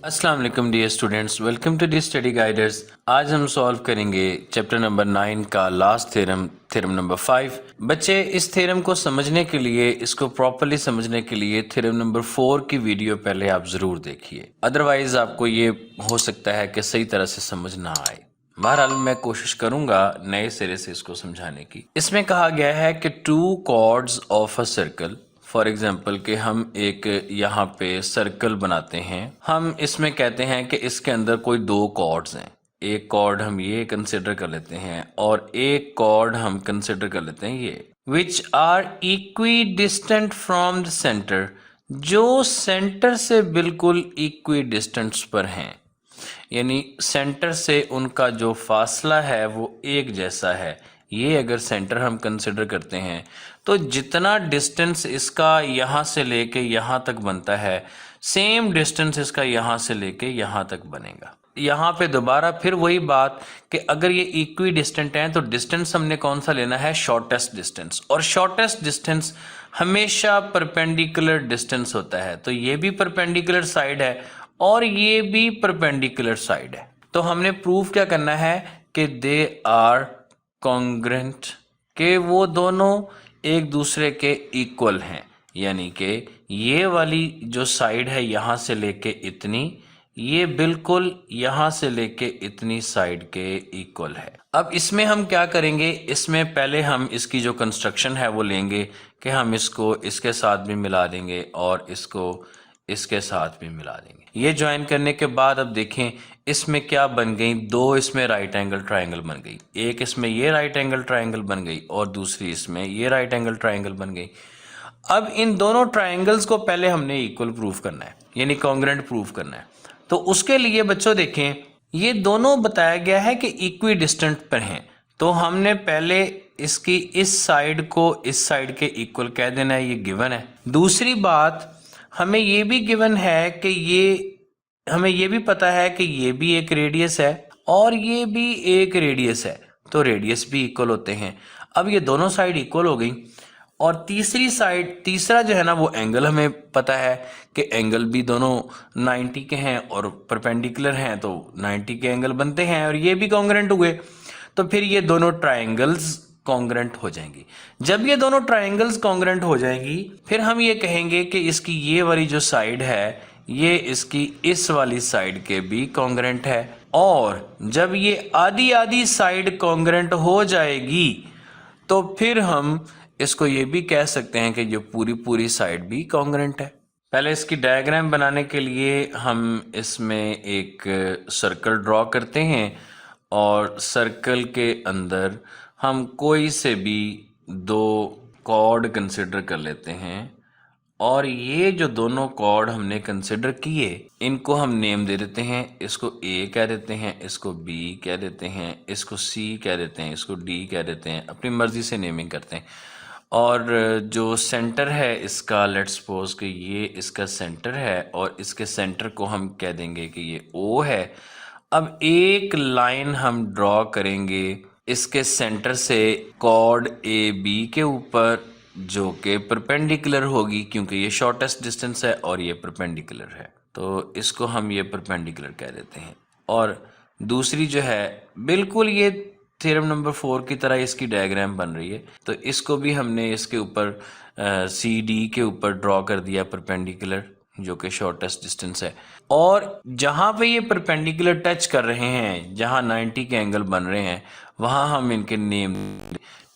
अस्सलाम वालेकुम dear students, welcome to the study guiders. आज हम सॉल्व करेंगे चैप्टर नंबर 9 का लास्ट थ्योरम, थ्योरम नंबर 5। बच्चे, इस थ्योरम को समझने के लिए, इसको प्रॉपर्ली समझने के लिए थ्योरम नंबर 4 की वीडियो पहले आप ज़रूर देखिए, अदरवाइज़ आपको ये हो सकता है कि सही तरह से समझ ना आए। बहरहाल मैं कोशिश करूंगा नए सिरे से इसको समझाने की। इसमें कहा गया है कि two chords of a circle, for example कि हम एक यहाँ पे सर्कल बनाते हैं। हम इसमें कहते हैं कि इसके अंदर कोई दो कॉर्ड्स हैं। एक कॉर्ड हम ये कंसिडर कर लेते हैं और एक कॉर्ड हम कंसिडर कर लेते हैं ये, which are equidistant from the centre, जो सेंटर से बिल्कुल इक्वी डिस्टेंस पर हैं, यानी सेंटर से उनका जो फासला है वो एक जैसा है। ये अगर सेंटर हम कंसिडर करते हैं तो जितना डिस्टेंस इसका यहाँ से लेके यहाँ तक बनता है, सेम डिस्टेंस इसका यहाँ से लेके यहाँ तक बनेगा। यहाँ पे दोबारा फिर वही बात कि अगर ये इक्वी डिस्टेंट हैं तो डिस्टेंस हमने कौन सा लेना है, शॉर्टेस्ट डिस्टेंस, और शॉर्टेस्ट डिस्टेंस हमेशा परपेंडिकुलर डिस्टेंस होता है। तो ये भी परपेंडिकुलर साइड है और ये भी परपेंडिकुलर साइड है। तो हमने प्रूफ क्या करना है कि दे आर कॉन्ग्रेंट, के वो दोनों एक दूसरे के इक्वल हैं, यानी कि ये वाली जो साइड है यहाँ से लेके इतनी, ये बिल्कुल यहाँ से लेके इतनी साइड के इक्वल है। अब इसमें हम क्या करेंगे, इसमें पहले हम इसकी जो कंस्ट्रक्शन है वो लेंगे कि हम इसको इसके साथ भी मिला देंगे और इसको इसके साथ भी मिला देंगे। ये ज्वाइन करने के बाद अब देखें इसमें क्या बन गई, दो इसमें राइट एंगल ट्राइंगल बन गई। एक इसमें ये राइट एंगल ट्राइंगल बन गई और दूसरी इसमें ये राइट एंगल ट्राइंगल बन गई। अब इन दोनों ट्राइंगल्स को पहले हमने इक्वल प्रूफ करना है, यानी कॉन्ग्रेंट प्रूफ करना है। तो उसके लिए बच्चों देखें, ये दोनों बताया गया है कि इक्वी डिस्टेंट पर हैं, तो हमने पहले इसकी इस साइड को इस साइड के इक्वल कह देना है, ये गिवन है। दूसरी बात, हमें ये भी गिवन है कि हमें ये भी पता है कि ये भी एक रेडियस है और ये भी एक रेडियस है, तो रेडियस भी इक्वल होते हैं। अब ये दोनों साइड इक्वल हो गई और तीसरी साइड, तीसरा जो है ना वो एंगल, हमें पता है कि एंगल भी दोनों 90 के हैं और परपेंडिकुलर हैं, तो 90 के एंगल बनते हैं और ये भी कॉन्ग्रेंट हुए, तो फिर ये दोनों ट्राइंगल्स कॉन्ग्रेंट हो जाएंगी। जब ये दोनों ट्राइंगल्स कॉन्ग्रेंट हो जाएंगी, फिर हम ये कहेंगे कि इसकी ये वाली जो साइड है ये इसकी इस वाली साइड के भी कॉन्ग्रेंट है, और जब ये आधी आधी साइड कॉन्ग्रेंट हो जाएगी तो फिर हम इसको ये भी कह सकते हैं कि जो पूरी पूरी साइड भी कॉन्ग्रेंट है। पहले इसकी डायग्राम बनाने के लिए हम इसमें एक सर्कल ड्रॉ करते हैं और सर्कल के अंदर हम कोई से भी दो कॉर्ड कंसिडर कर लेते हैं और ये जो दोनों कॉर्ड हमने कंसिडर किए इनको हम नेम दे देते हैं। इसको ए कह देते हैं, इसको बी कह देते हैं, इसको सी कह देते हैं, इसको डी कह देते हैं, अपनी मर्जी से नेमिंग करते हैं। और जो सेंटर है इसका, लेट्स सपोज कि ये इसका सेंटर है और इसके सेंटर को हम कह देंगे कि ये ओ है। अब एक लाइन हम ड्रॉ करेंगे इसके सेंटर से कॉर्ड ए बी के ऊपर, जो कि परपेंडिकुलर होगी क्योंकि ये शॉर्टेस्ट डिस्टेंस है और ये परपेंडिकुलर है, तो इसको हम ये परपेंडिकुलर कह देते हैं। और दूसरी जो है बिल्कुल ये थ्योरम नंबर 4 की तरह इसकी डायग्राम बन रही है, तो इसको भी हमने इसके ऊपर सी डी के ऊपर ड्रॉ कर दिया परपेंडिकुलर, जो कि शॉर्टेस्ट डिस्टेंस है। और जहाँ पे ये परपेंडिकुलर टच कर रहे हैं, जहाँ 90 के एंगल बन रहे हैं, वहाँ हम इनके नेम,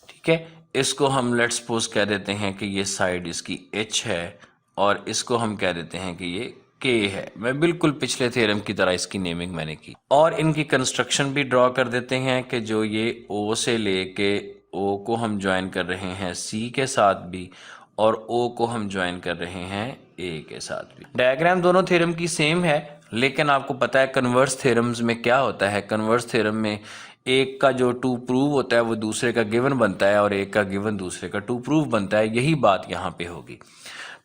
ठीक है, इसको हम लेट्स सपोज कह देते हैं कि ये साइड इसकी H है और इसको हम कह देते हैं कि ये K है। मैं बिल्कुल पिछले थ्योरम की तरह इसकी नेमिंग मैंने की। और इनकी कंस्ट्रक्शन भी ड्रॉ कर देते हैं कि जो ये O से लेके O को हम ज्वाइन कर रहे हैं C के साथ भी और O को हम ज्वाइन कर रहे हैं A के साथ भी। डायग्राम दोनों थ्योरम की सेम है, लेकिन आपको पता है कन्वर्स थ्योरम्स में क्या होता है। कन्वर्स थ्योरम में एक का जो टू प्रूव होता है वो दूसरे का गिवन बनता है और एक का गिवन दूसरे का टू प्रूव बनता है। यही बात यहाँ पे होगी।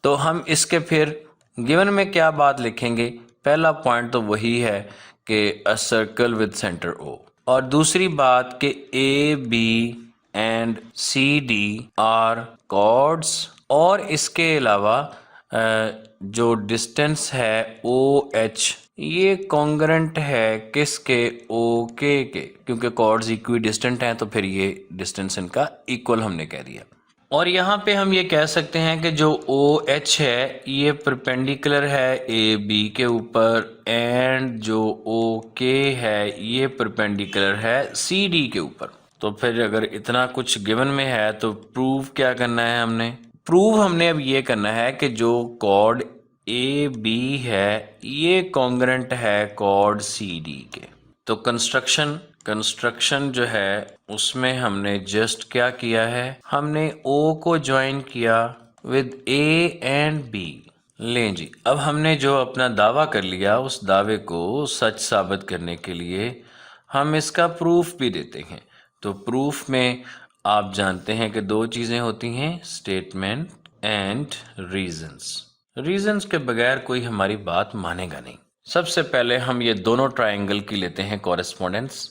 तो हम इसके फिर गिवन में क्या बात लिखेंगे, पहला पॉइंट तो वही है कि a circle with centre O, और दूसरी बात कि A B and C D are chords, और इसके अलावा जो डिस्टेंस है ओ एच ये कॉन्ग्रेंट है किसके, ओ के क्योंकि कॉर्ड्स इक्वी डिस्टेंट हैं तो फिर ये डिस्टेंस इनका इक्वल हमने कह दिया। और यहाँ पे हम ये कह सकते हैं कि जो ओ एच है ये परपेंडिकुलर है ए बी के ऊपर, एंड जो ओ के है ये परपेंडिकुलर है सी डी के ऊपर। तो फिर अगर इतना कुछ गिवन में है तो प्रूव क्या करना है हमने, प्रूव हमने अब ये करना है कि जो कॉर्ड ए बी है ये कॉन्ग्रेंट है कॉर्ड सी डी के। तो कंस्ट्रक्शन जो है उसमें हमने जस्ट क्या किया है, हमने ओ को ज्वाइन किया विद ए एंड बी। लें जी, अब हमने जो अपना दावा कर लिया उस दावे को सच साबित करने के लिए हम इसका प्रूफ भी देते हैं। तो प्रूफ में आप जानते हैं कि दो चीज़ें होती हैं, स्टेटमेंट एंड रीजंस के बगैर कोई हमारी बात मानेगा नहीं। सबसे पहले हम ये दोनों ट्रायंगल की लेते हैं कॉरेस्पॉन्डेंस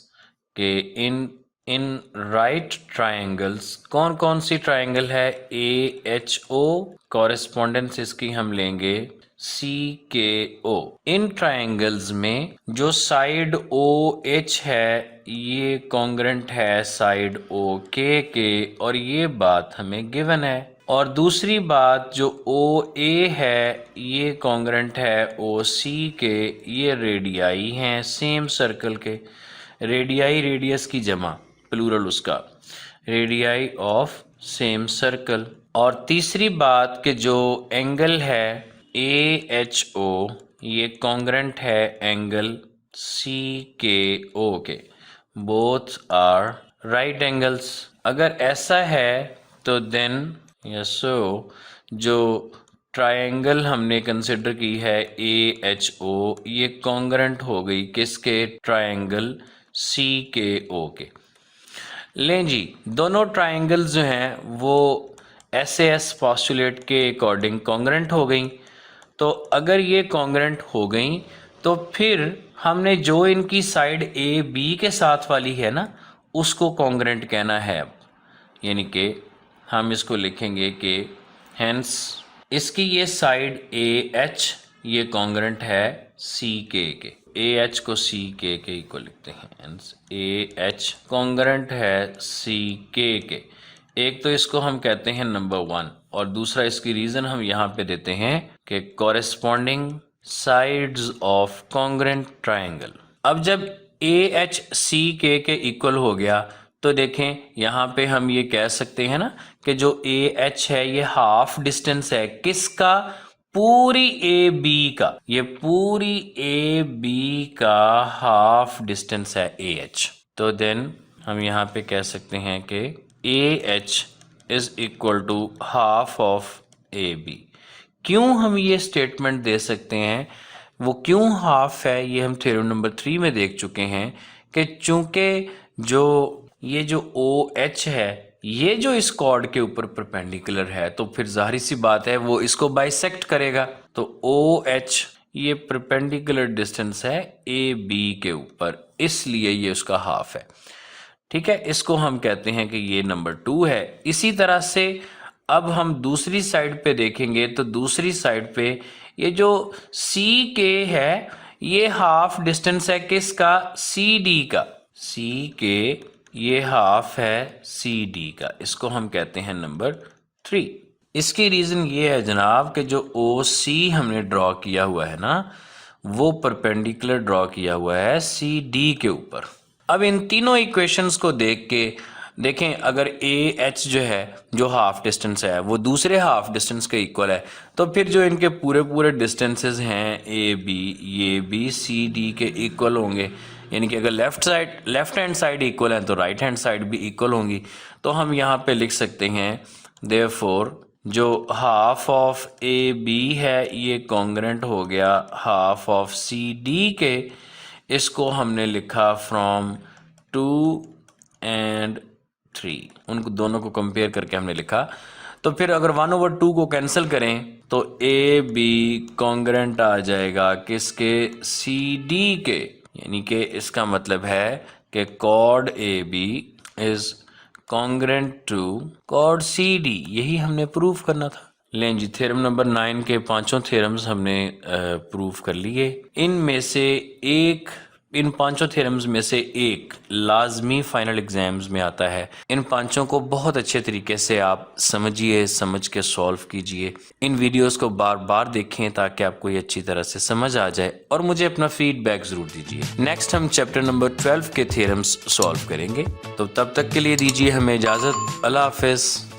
कि इन राइट ट्रायंगल्स कौन कौन सी ट्रायंगल है, ए एच ओ, कॉरेस्पॉन्डेंस इसकी हम लेंगे सी के ओ। इन ट्रायंगल्स में जो साइड ओ एच है ये कॉन्ग्रेंट है साइड ओ के, और ये बात हमें गिवन है। और दूसरी बात जो ओ ए है ये कॉन्ग्रेंट है ओ सी के, ये रेडियाई हैं सेम सर्कल के, रेडियाई रेडियस की जमा प्लूरल उसका, रेडियाई ऑफ सेम सर्कल। और तीसरी बात कि जो एंगल है ए एच ओ ये कॉन्ग्रेंट है एंगल सी के ओ के, बोथ आर राइट एंगल्स। अगर ऐसा है तो देन सो जो ट्रायंगल हमने कंसिडर की है ए एच ओ ये कॉन्ग्रेंट हो गई किसके, ट्रायंगल सी के ओ के। लें जी, दोनों ट्रायंगल्स जो हैं वो SAS पॉस्टुलेट के अकॉर्डिंग कॉन्ग्रेंट हो गई। तो अगर ये कॉन्ग्रेंट हो गई तो फिर हमने जो इनकी साइड ए बी के साथ वाली है ना उसको कॉन्ग्रेंट कहना है अब, यानी कि हम इसको लिखेंगे कि हेंस इसकी ये साइड ए एच ये कॉन्ग्रेंट है सी के, ए एच को सी के इक्वल लिखते हैं, हेंस ए एच कॉन्ग्रेंट है सी के। एक तो इसको हम कहते हैं नंबर 1, और दूसरा इसकी रीजन हम यहाँ पे देते हैं कि corresponding sides of congruent triangle. अब जब ए एच सी के इक्वल हो गया तो देखें यहाँ पे हम ये कह सकते हैं ना कि जो ए एच है ये हाफ डिस्टेंस है किसका, पूरी ए बी का, ये पूरी ए बी का हाफ डिस्टेंस है ए एच। तो देन हम यहाँ पे कह सकते हैं कि A H is equal to half of A B. क्यों हम ये स्टेटमेंट दे सकते हैं, वो क्यों हाफ है ये हम थ्योरम नंबर 3 में देख चुके हैं कि चूंकि जो ओ एच है ये जो इस कॉर्ड के ऊपर परपेंडिकुलर है तो फिर जाहिर सी बात है वो इसको बाइसेक्ट करेगा। तो ओ एच ये परपेंडिकुलर डिस्टेंस है ए बी के ऊपर, इसलिए ये उसका हाफ है। ठीक है, इसको हम कहते हैं कि ये नंबर 2 है। इसी तरह से अब हम दूसरी साइड पे देखेंगे तो दूसरी साइड पे ये जो सी के है ये हाफ डिस्टेंस है किसका, सी डी का, सी के ये हाफ है सी डी का, इसको हम कहते हैं नंबर 3। इसकी रीज़न ये है जनाब कि जो ओ सी हमने ड्रॉ किया हुआ है ना वो परपेंडिकुलर ड्रॉ किया हुआ है सी डी के ऊपर। अब इन तीनों इक्वेशंस को देख के देखें, अगर ए एच जो है जो हाफ डिस्टेंस है वो दूसरे हाफ डिस्टेंस के इक्वल है तो फिर जो इनके पूरे पूरे डिस्टेंसेस हैं ए बी ये भी सी डी के इक्वल होंगे, यानी कि अगर लेफ्ट हैंड साइड इक्वल है तो राइट हैंड साइड भी इक्वल होंगी। तो हम यहाँ पे लिख सकते हैं देयरफॉर जो हाफ ऑफ ए बी है ये कॉन्ग्रेंट हो गया हाफ ऑफ सी डी के, इसको हमने लिखा फ्रॉम 2 एंड 3, उनको दोनों को कंपेयर करके हमने लिखा। तो फिर अगर 1/2 को कैंसिल करें तो ए बी कॉन्ग्रेंट आ जाएगा किसके, सी डी के, यानी कि इसका मतलब है कि chord A B is congruent to chord C D. यही हमने प्रूफ करना था। लें जी, थ्योरम नंबर 9 के पांचों थ्योरम्स हमने प्रूव कर लिए। इनमें से एक, इन पांचों थ्योरम्स में से एक लाजमी फाइनल एग्जाम्स में आता है। इन पांचों को बहुत अच्छे तरीके से आप समझिए, समझ के सॉल्व कीजिए। इन वीडियोस को बार बार देखें ताकि आपको ये अच्छी तरह से समझ आ जाए, और मुझे अपना फीडबैक जरूर दीजिए। नेक्स्ट हम चैप्टर नंबर 12 के थ्योरम्स सॉल्व करेंगे। तो तब तक के लिए दीजिए हमें इजाजत। अल्लाह हाफिज।